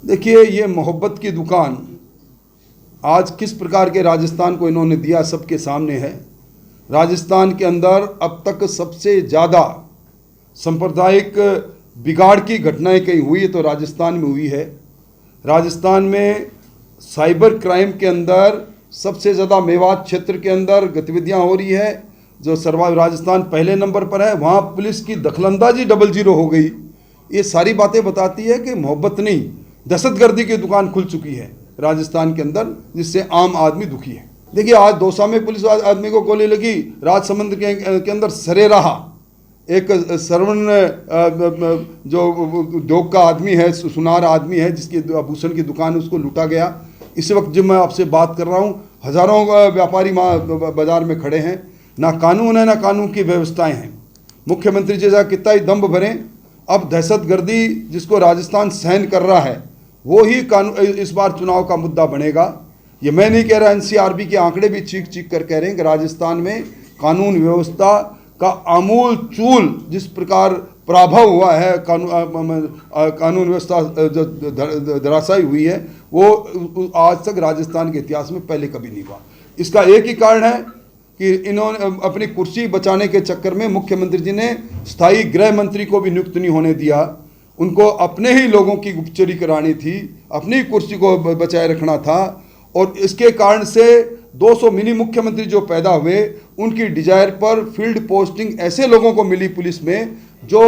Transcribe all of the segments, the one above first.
देखिए, ये मोहब्बत की दुकान आज किस प्रकार के राजस्थान को इन्होंने दिया सबके सामने है। राजस्थान के अंदर अब तक सबसे ज़्यादा सांप्रदायिक बिगाड़ की घटनाएं कहीं हुई है तो राजस्थान में हुई है। राजस्थान में साइबर क्राइम के अंदर सबसे ज़्यादा मेवात क्षेत्र के अंदर गतिविधियां हो रही है, जो राजस्थान पहले नंबर पर है। वहाँ पुलिस की दखलंदाजी 00 हो गई। ये सारी बातें बताती है कि मोहब्बत नहीं, दहशतगर्दी की दुकान खुल चुकी है राजस्थान के अंदर, जिससे आम आदमी दुखी है। देखिए, आज दौसा में पुलिस आदमी को गोली लगी। राजसमंद के अंदर सरेराहा एक श्रवण जो उद्योग का आदमी है, सुनार आदमी है, जिसकी आभूषण की दुकान, उसको लूटा गया। इस वक्त जब मैं आपसे बात कर रहा हूँ, हज़ारों व्यापारी बाजार में खड़े हैं। ना कानून है, ना कानून की व्यवस्थाएं हैं। मुख्यमंत्री जैसा कितना ही दम्भ भरें, अब दहशतगर्दी जिसको राजस्थान सहन कर रहा है वो ही कानून इस बार चुनाव का मुद्दा बनेगा। ये मैं नहीं कह रहा, एनसीआरबी के आंकड़े भी चीख चीख कर कह रहे हैं कि राजस्थान में कानून व्यवस्था का आमूल चूल जिस प्रकार प्रभाव हुआ है, कानून व्यवस्था धराशायी हुई है, वो आज तक राजस्थान के इतिहास में पहले कभी नहीं हुआ। इसका एक ही कारण है कि इन्होंने अपनी कुर्सी बचाने के चक्कर में मुख्यमंत्री जी ने स्थायी गृह मंत्री को भी नियुक्त नहीं होने दिया। उनको अपने ही लोगों की गुप्तचोरी करानी थी, अपनी कुर्सी को बचाए रखना था। और इसके कारण से 200 मिनी मुख्यमंत्री जो पैदा हुए, उनकी डिजायर पर फील्ड पोस्टिंग ऐसे लोगों को मिली पुलिस में जो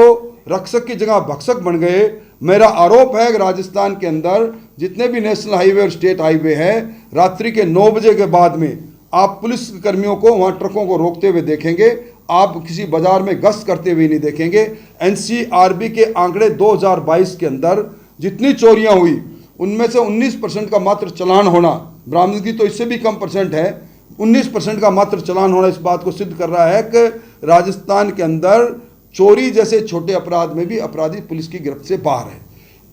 रक्षक की जगह भक्षक बन गए। मेरा आरोप है कि राजस्थान के अंदर जितने भी नेशनल हाईवे और स्टेट हाईवे है, रात्रि के 9 बजे के बाद में आप पुलिस कर्मियों को वहाँ ट्रकों को रोकते हुए देखेंगे, आप किसी बाजार में गश्त करते हुए नहीं देखेंगे। एनसीआरबी के आंकड़े 2022 के अंदर जितनी चोरियां हुई, उनमें से 19% का मात्र चालान होना, बरामदगी तो इससे भी कम परसेंट है, 19% का मात्र चालान होना इस बात को सिद्ध कर रहा है कि राजस्थान के अंदर चोरी जैसे छोटे अपराध में भी अपराधी पुलिस की गिरफ्त से बाहर है।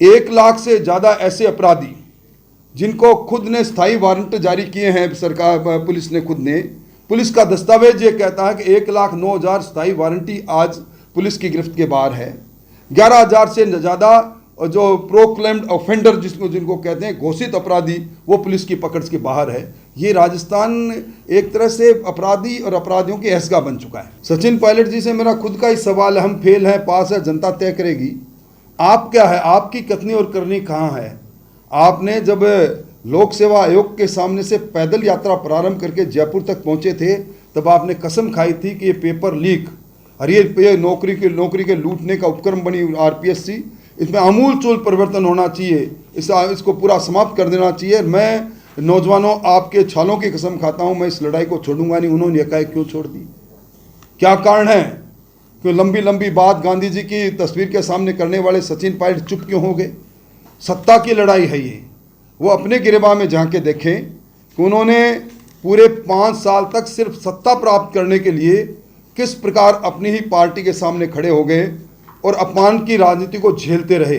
1 लाख से ज़्यादा ऐसे अपराधी जिनको खुद ने स्थायी वारंट जारी किए हैं, सरकार पुलिस ने खुद ने, पुलिस का दस्तावेज ये कहता है कि 1,09,000 स्थायी वारंटी आज पुलिस की गिरफ्त के बाहर है। 11,000 से ज़्यादा जो प्रोक्लेम्ड ऑफेंडर जिनको कहते हैं घोषित अपराधी, वो पुलिस की पकड़ के बाहर है। ये राजस्थान एक तरह से अपराधी और अपराधियों की ऐसगा बन चुका है। सचिन पायलट जी से मेरा खुद का ही सवाल है, हम फेल हैं, पास है, जनता तय करेगी। आप क्या है, आपकी कथनी और करनी कहाँ है? आपने जब लोक सेवा आयोग के सामने से पैदल यात्रा प्रारंभ करके जयपुर तक पहुंचे थे, तब आपने कसम खाई थी कि ये पेपर लीक और ये नौकरी के लूटने का उपक्रम बनी आरपीएससी, इसमें आमूलचूल परिवर्तन होना चाहिए, इसको पूरा समाप्त कर देना चाहिए। मैं नौजवानों, आपके छालों की कसम खाता हूं, मैं इस लड़ाई को छोड़ूंगा नहीं। उन्होंने एकाएक क्यों छोड़ दी? क्या कारण है? क्यों लंबी लंबी बात गांधी जी की तस्वीर के सामने करने वाले सचिन पायलट चुप क्यों हो गए? सत्ता की लड़ाई है ये। वो अपने गिरेबान में झांके देखें कि उन्होंने पूरे 5 साल तक सिर्फ सत्ता प्राप्त करने के लिए किस प्रकार अपनी ही पार्टी के सामने खड़े हो गए और अपमान की राजनीति को झेलते रहे।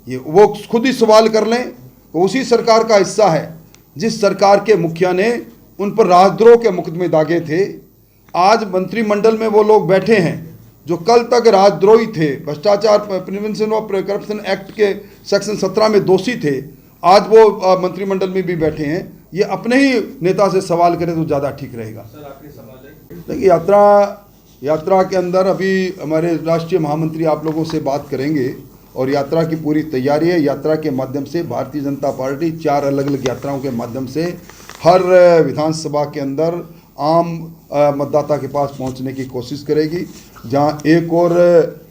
ये वो खुद ही सवाल कर लें, तो उसी सरकार का हिस्सा है जिस सरकार के मुखिया ने उन पर राजद्रोह के मुकदमे दागे थे। आज मंत्रिमंडल में वो लोग बैठे हैं जो कल तक राजद्रोही थे, भ्रष्टाचार प्रिवेंशन ऑफ करप्शन एक्ट के सेक्शन 17 में दोषी थे, आज वो मंत्रिमंडल में भी बैठे हैं। ये अपने ही नेता से सवाल करें तो ज़्यादा ठीक रहेगा। सर, आपके सवाल है? देखिए, यात्रा के अंदर अभी हमारे राष्ट्रीय महामंत्री आप लोगों से बात करेंगे और यात्रा की पूरी तैयारी है। यात्रा के माध्यम से भारतीय जनता पार्टी 4 अलग अलग यात्राओं के माध्यम से हर विधानसभा के अंदर आम मतदाता के पास पहुंचने की कोशिश करेगी। जहां एक और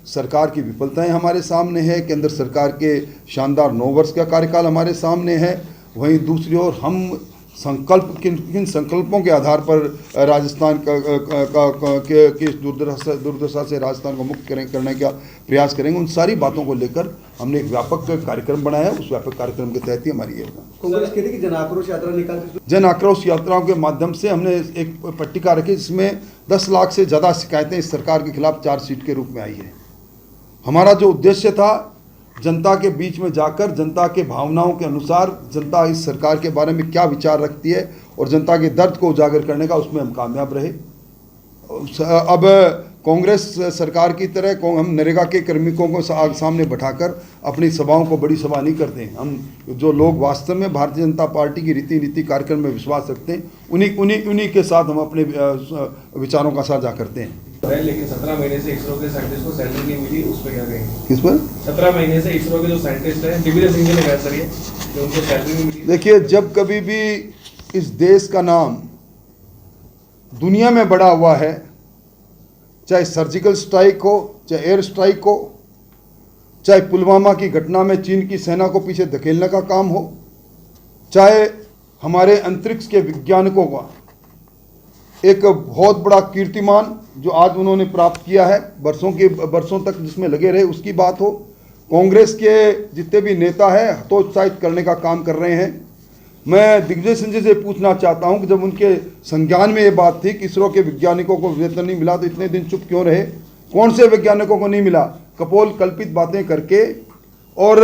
सरकार की विफलताएं हमारे सामने है, केंद्र सरकार के शानदार 9 वर्ष का कार्यकाल हमारे सामने है, वहीं दूसरी ओर हम संकल्प किन संकल्पों के आधार पर राजस्थान की दुर्दशा से राजस्थान को मुक्त करने का प्रयास करेंगे, उन सारी बातों को लेकर हमने एक व्यापक कार्यक्रम बनाया है। उस व्यापक कार्यक्रम के तहत ही हमारी ये कांग्रेस कहती है कि जन आक्रोश यात्रा निकालती, जन आक्रोश यात्राओं के माध्यम से हमने एक पट्टिका रखी जिसमें 10 लाख से ज़्यादा शिकायतें इस सरकार के खिलाफ चार्जशीट के रूप में आई है। हमारा जो उद्देश्य था, जनता के बीच में जाकर जनता के भावनाओं के अनुसार जनता इस सरकार के बारे में क्या विचार रखती है और जनता के दर्द को उजागर करने का, उसमें हम कामयाब रहे। अब कांग्रेस सरकार की तरह हम नरेगा के कार्मिकों को सामने बैठाकर अपनी सभाओं को बड़ी सभा नहीं करते हैं। हम जो लोग वास्तव में भारतीय जनता पार्टी की रीति नीति कार्यक्रम में विश्वास रखते हैं उन्हीं के साथ हम अपने विचारों का साझा करते हैं। लेकिन 17 महीने से इसरो के साइंटिस्ट को सैलरी नहीं मिली, उस पर क्या कहेंगे? किस पर? 17 महीने से इसरो के जो साइंटिस्ट हैं, दिग्विजय सिंह जी ने कहा सर ये कि उनको सैलरी नहीं मिली। देखिए, जब कभी भी इस देश का नाम दुनिया में बड़ा हुआ है, चाहे सर्जिकल स्ट्राइक हो, चाहे एयर स्ट्राइक हो, चाहे पुलवामा की घटना में चीन की सेना को पीछे धकेलने का काम हो, चाहे हमारे अंतरिक्ष के वैज्ञानिकों का एक बहुत बड़ा कीर्तिमान जो आज उन्होंने प्राप्त किया है, वर्षों तक जिसमें लगे रहे, उसकी बात हो, कांग्रेस के जितने भी नेता हैं हतोत्साहित करने का काम कर रहे हैं। मैं दिग्विजय सिंह जी से पूछना चाहता हूं कि जब उनके संज्ञान में ये बात थी कि इसरो के वैज्ञानिकों को वेतन नहीं मिला तो इतने दिन चुप क्यों रहे? कौन से वैज्ञानिकों को नहीं मिला? कपोल कल्पित बातें करके और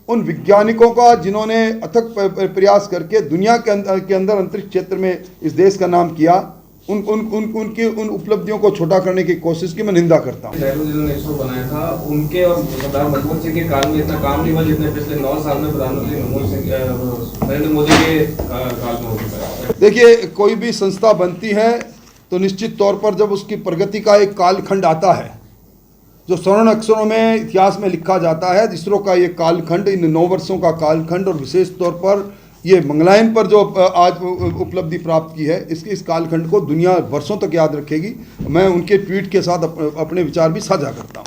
उन वैज्ञानिकों का जिन्होंने अथक प्रयास करके दुनिया के अंदर अंतरिक्ष क्षेत्र में इस देश का नाम किया, उनकी उपलब्धियों को छोटा करने की कोशिश की मैं निंदा करता हूँ। नेहरू जी ने इसरो बनाया था, उनके और सरदार मनमोहन सिंह के काल में इतना काम नहीं हुआ जितने पिछले 9 साल में प्रधानमंत्री नरेंद्र मोदी के काल में हो चुका है। देखिए, कोई भी संस्था बनती है तो निश्चित तौर पर जब उसकी प्रगति का एक कालखंड आता है जो स्वर्ण अक्षरों में इतिहास में लिखा जाता है, इसरो का ये कालखंड, इन 9 वर्षों का कालखंड और विशेष तौर पर ये मंगलायन पर जो आज उपलब्धि प्राप्त की है, इस कालखंड को दुनिया वर्षों तक याद रखेगी। मैं उनके ट्वीट के साथ अपने विचार भी साझा करता हूँ।